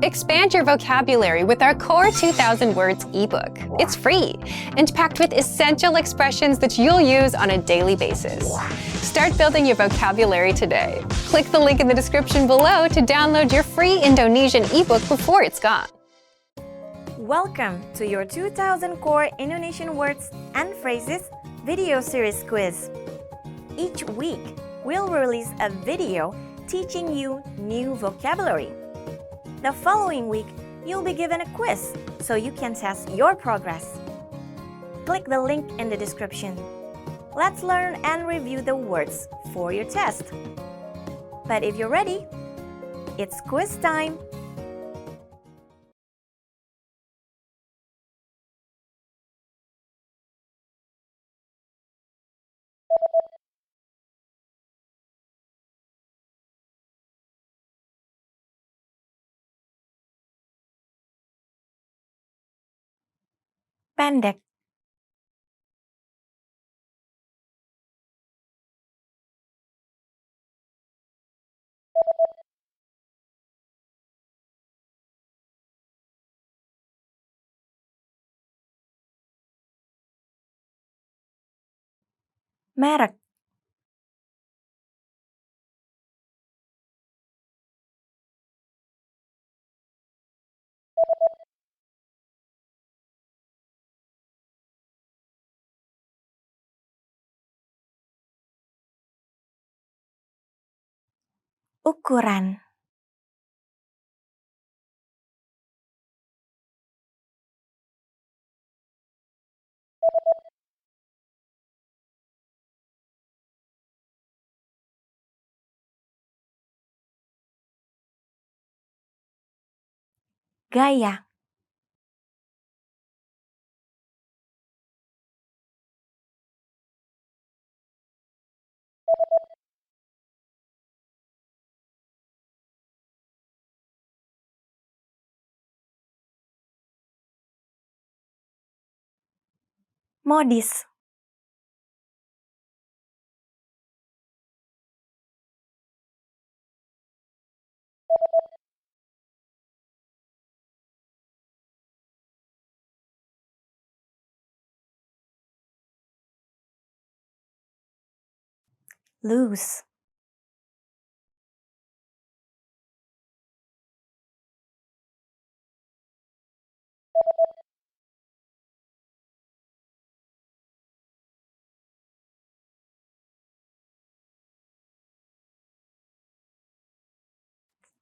Expand your vocabulary with our Core 2000 Words ebook. It's free and packed with essential expressions that you'll use on a daily basis. Start building your vocabulary today. Click the link in the description below to download your free Indonesian ebook before it's gone. Welcome to your 2000 Core Indonesian Words and Phrases video series quiz. Each week, we'll release a video teaching you new vocabulary. The following week, you'll be given a quiz so you can test your progress. Click the link in the description. Let's learn and review the words for your test. But if you're ready, it's quiz time! Pendek, merek, ukuran, gaya, modis, loose,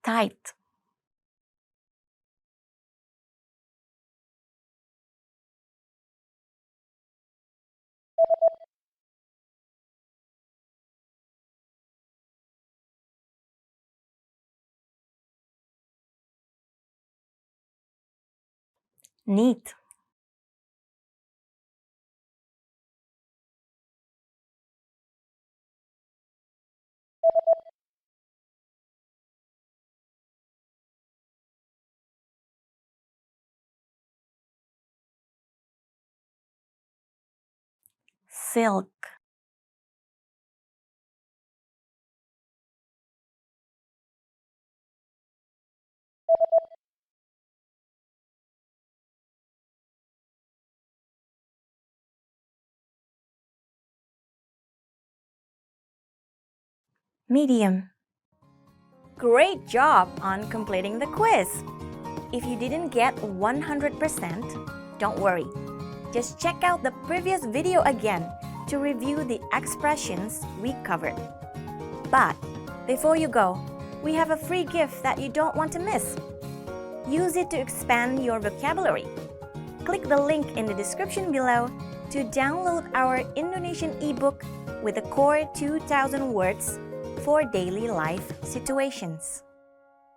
tight, neat, silk, medium. Great job on completing the quiz! If you didn't get 100%, don't worry. Just check out the previous video again to review the expressions we covered. But before you go, we have a free gift that you don't want to miss. Use it to expand your vocabulary. Click the link in the description below to download our Indonesian ebook with the Core 2000 Words for daily life situations.